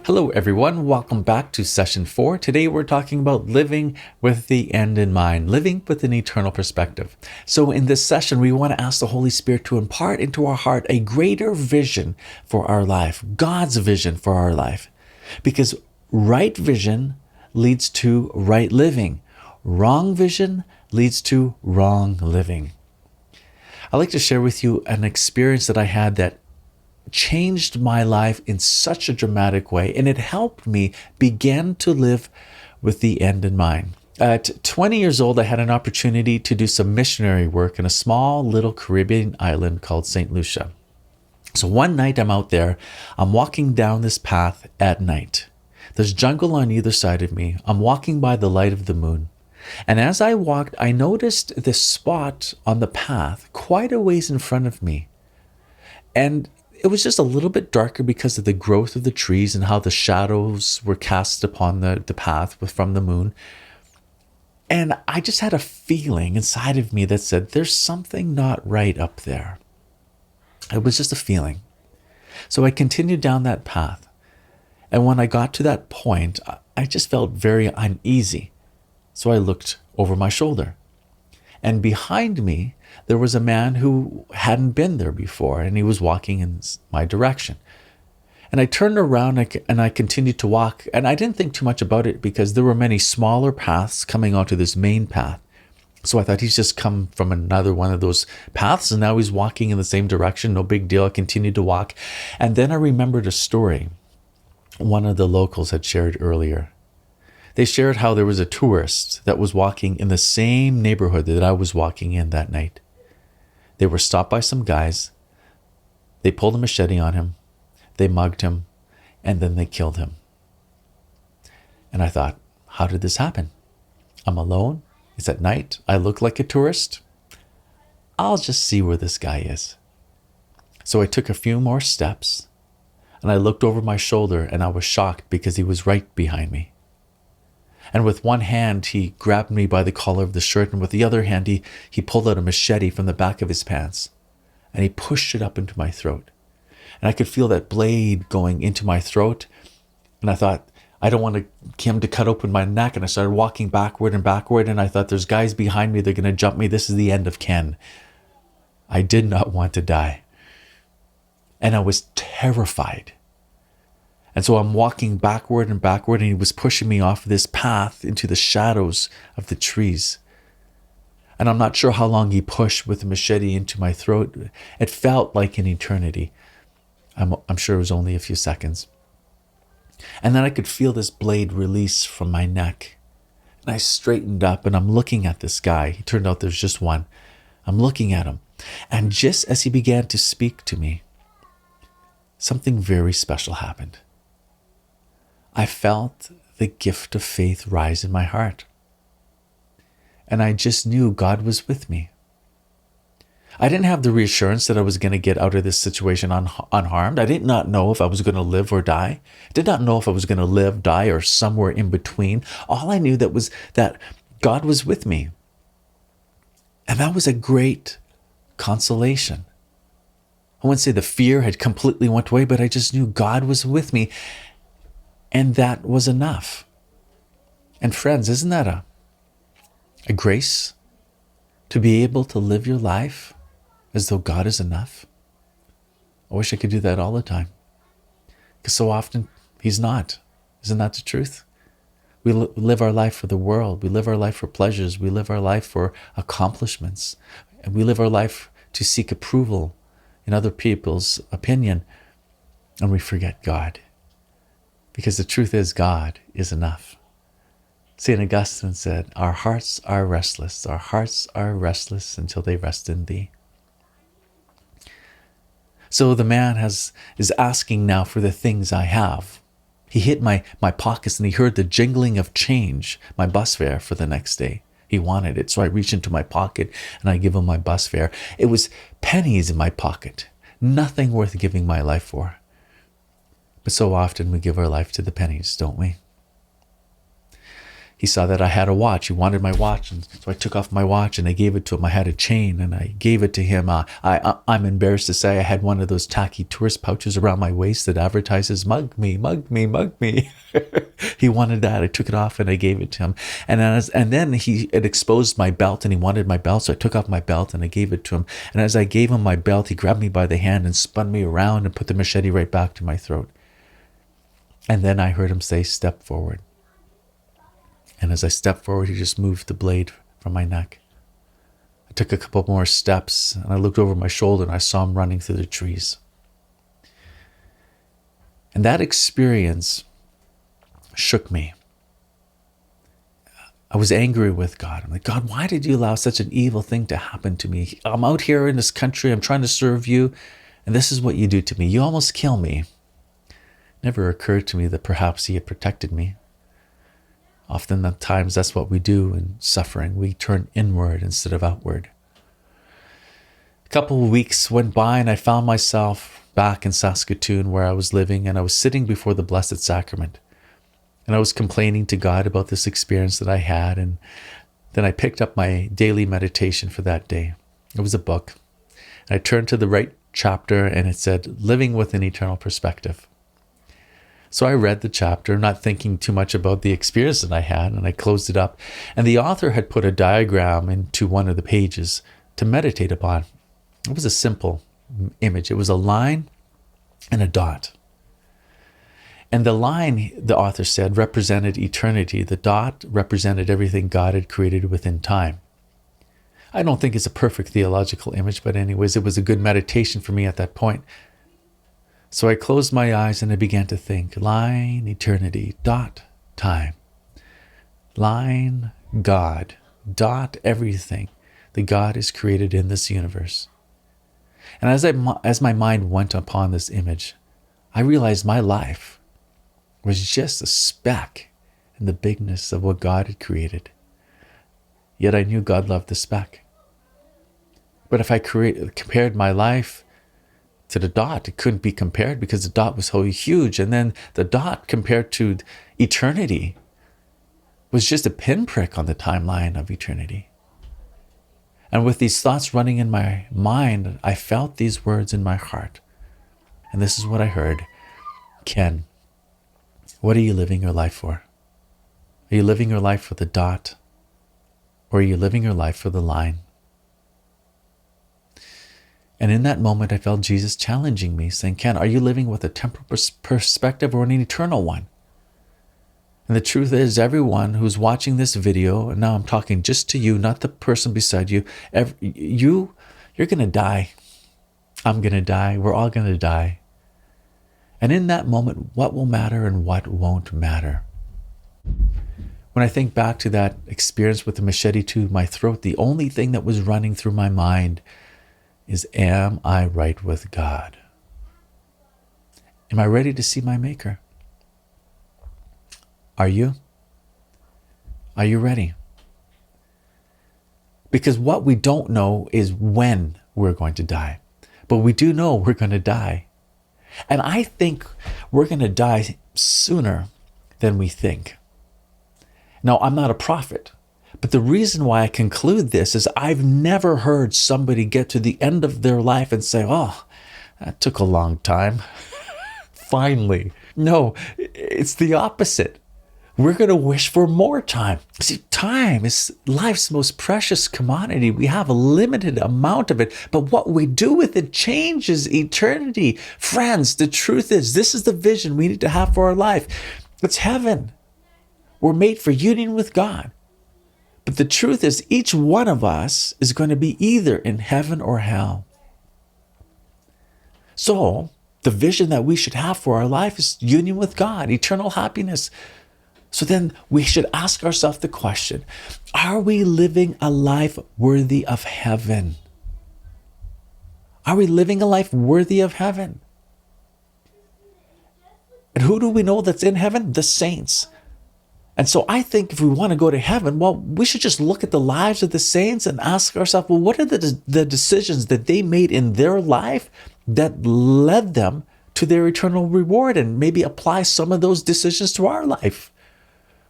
Hello, everyone. Welcome back to session 4. Today, we're talking about living with the end in mind, living with an eternal perspective. So, in this session, we want to ask the Holy Spirit to impart into our heart a greater vision for our life, God's vision for our life. Because right vision leads to right living, wrong vision leads to wrong living. I'd like to share with you an experience that I had that changed my life in such a dramatic way, and it helped me begin to live with the end in mind. At 20 years old, I had an opportunity to do some missionary work in a small little Caribbean island called St. Lucia. So one night I'm out there, I'm walking down this path at night. There's jungle on either side of me. I'm walking by the light of the moon. And as I walked, I noticed this spot on the path quite a ways in front of me. And it was just a little bit darker because of the growth of the trees and how the shadows were cast upon the path from the moon. And I just had a feeling inside of me that said, there's something not right up there. It was just a feeling. So I continued down that path. And when I got to that point, I just felt very uneasy. So I looked over my shoulder. And behind me, there was a man who hadn't been there before, and he was walking in my direction. And I turned around and I continued to walk, and I didn't think too much about it because there were many smaller paths coming onto this main path. So I thought he's just come from another one of those paths, and now he's walking in the same direction. No big deal. I continued to walk. And then I remembered a story one of the locals had shared earlier. They shared how there was a tourist that was walking in the same neighborhood that I was walking in that night. They were stopped by some guys. They pulled a machete on him. They mugged him. And then they killed him. And I thought, how did this happen? I'm alone. It's at night. I look like a tourist. I'll just see where this guy is. So I took a few more steps. And I looked over my shoulder and I was shocked because he was right behind me. And with one hand, he grabbed me by the collar of the shirt, and with the other hand, he pulled out a machete from the back of his pants, and he pushed it up into my throat. And I could feel that blade going into my throat, and I thought, I don't want him to cut open my neck, and I started walking backward, and I thought, there's guys behind me, they're going to jump me, this is the end of Ken. I did not want to die. And I was terrified. And so I'm walking backward, and he was pushing me off this path into the shadows of the trees. And I'm not sure how long he pushed with the machete into my throat. It felt like an eternity. I'm sure it was only a few seconds. And then I could feel this blade release from my neck. And I straightened up, and I'm looking at this guy. It turned out there's just one. I'm looking at him. And just as he began to speak to me, something very special happened. I felt the gift of faith rise in my heart. And I just knew God was with me. I didn't have the reassurance that I was going to get out of this situation unharmed. I did not know if I was going to live or die. I did not know if I was going to live, die, or somewhere in between. All I knew was that God was with me. And that was a great consolation. I wouldn't say the fear had completely went away, but I just knew God was with me. And that was enough. And friends, isn't that a grace to be able to live your life as though God is enough? I wish I could do that all the time. Because so often he's not. Isn't that the truth? We live our life for the world. We live our life for pleasures. We live our life for accomplishments. And we live our life to seek approval in other people's opinion. And we forget God. Because the truth is, God is enough. St. Augustine said, our hearts are restless. Our hearts are restless until they rest in thee. So the man is asking now for the things I have. He hit my pockets and he heard the jingling of change, my bus fare for the next day. He wanted it. So I reached into my pocket and I give him my bus fare. It was pennies in my pocket. Nothing worth giving my life for. But so often we give our life to the pennies, don't we? He saw that I had a watch. He wanted my watch. And so I took off my watch and I gave it to him. I had a chain and I gave it to him. I'm embarrassed to say I had one of those tacky tourist pouches around my waist that advertises, mug me, mug me, mug me. He wanted that. I took it off and I gave it to him. And then it exposed my belt and he wanted my belt. So I took off my belt and I gave it to him. And as I gave him my belt, he grabbed me by the hand and spun me around and put the machete right back to my throat. And then I heard him say, step forward. And as I stepped forward, he just moved the blade from my neck. I took a couple more steps and I looked over my shoulder and I saw him running through the trees. And that experience shook me. I was angry with God. I'm like, God, why did you allow such an evil thing to happen to me? I'm out here in this country. I'm trying to serve you. And this is what you do to me. You almost kill me. Never occurred to me that perhaps he had protected me. Often at times that's what we do in suffering. We turn inward instead of outward. A couple of weeks went by and I found myself back in Saskatoon where I was living, and I was sitting before the Blessed Sacrament. And I was complaining to God about this experience that I had. And then I picked up my daily meditation for that day. It was a book. And I turned to the right chapter and it said, Living with an Eternal Perspective. So I read the chapter, not thinking too much about the experience that I had, and I closed it up. And the author had put a diagram into one of the pages to meditate upon. It was a simple image. It was a line and a dot. And the line, the author said, represented eternity. The dot represented everything God had created within time. I don't think it's a perfect theological image, but anyways, it was a good meditation for me at that point. So I closed my eyes and I began to think, line, eternity, dot, time. Line, God, dot, everything that God has created in this universe. And as my mind went upon this image, I realized my life was just a speck in the bigness of what God had created. Yet I knew God loved the speck. But if I compared my life to the dot, it couldn't be compared because the dot was so huge. And then the dot compared to eternity was just a pinprick on the timeline of eternity. And with these thoughts running in my mind, I felt these words in my heart. And this is what I heard. Ken, what are you living your life for? Are you living your life for the dot? Or are you living your life for the line? And in that moment, I felt Jesus challenging me, saying, Ken, are you living with a temporal perspective or an eternal one? And the truth is, everyone who's watching this video, and now I'm talking just to you, not the person beside you, you're going to die. I'm going to die. We're all going to die. And in that moment, what will matter and what won't matter? When I think back to that experience with the machete to my throat, the only thing that was running through my mind is, am I right with God? Am I ready to see my Maker? Are you? Are you ready? Because what we don't know is when we're going to die. But we do know we're going to die. And I think we're going to die sooner than we think. Now, I'm not a prophet. But the reason why I conclude this is I've never heard somebody get to the end of their life and say, oh, that took a long time. Finally. No, it's the opposite. We're going to wish for more time. See, time is life's most precious commodity. We have a limited amount of it, but what we do with it changes eternity. Friends, the truth is, this is the vision we need to have for our life. It's heaven. We're made for union with God. But the truth is, each one of us is going to be either in heaven or hell. So, the vision that we should have for our life is union with God, eternal happiness. So then we should ask ourselves the question, are we living a life worthy of heaven? Are we living a life worthy of heaven? And who do we know that's in heaven? The saints. And so I think if we want to go to heaven, well, we should just look at the lives of the saints and ask ourselves, well, what are the decisions that they made in their life that led them to their eternal reward, and maybe apply some of those decisions to our life?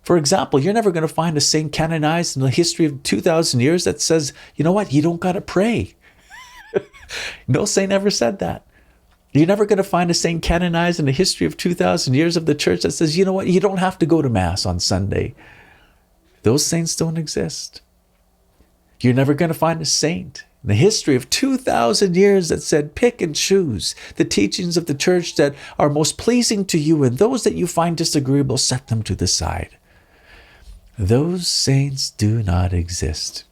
For example, you're never going to find a saint canonized in the history of 2,000 years that says, you know what, you don't got to pray. No saint ever said that. You're never going to find a saint canonized in the history of 2,000 years of the church that says, you know what, you don't have to go to Mass on Sunday. Those saints don't exist. You're never going to find a saint in the history of 2,000 years that said, pick and choose the teachings of the church that are most pleasing to you, and those that you find disagreeable, set them to the side. Those saints do not exist.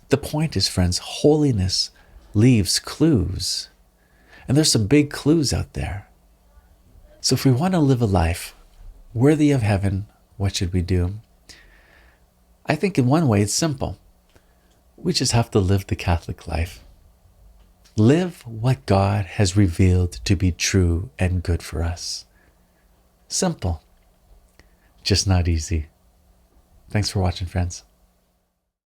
The point is, friends, holiness leaves clues. And there's some big clues out there. So if we want to live a life worthy of heaven, what should we do? I think in one way it's simple. We just have to live the Catholic life. Live what God has revealed to be true and good for us. Simple. Just not easy. Thanks for watching, friends.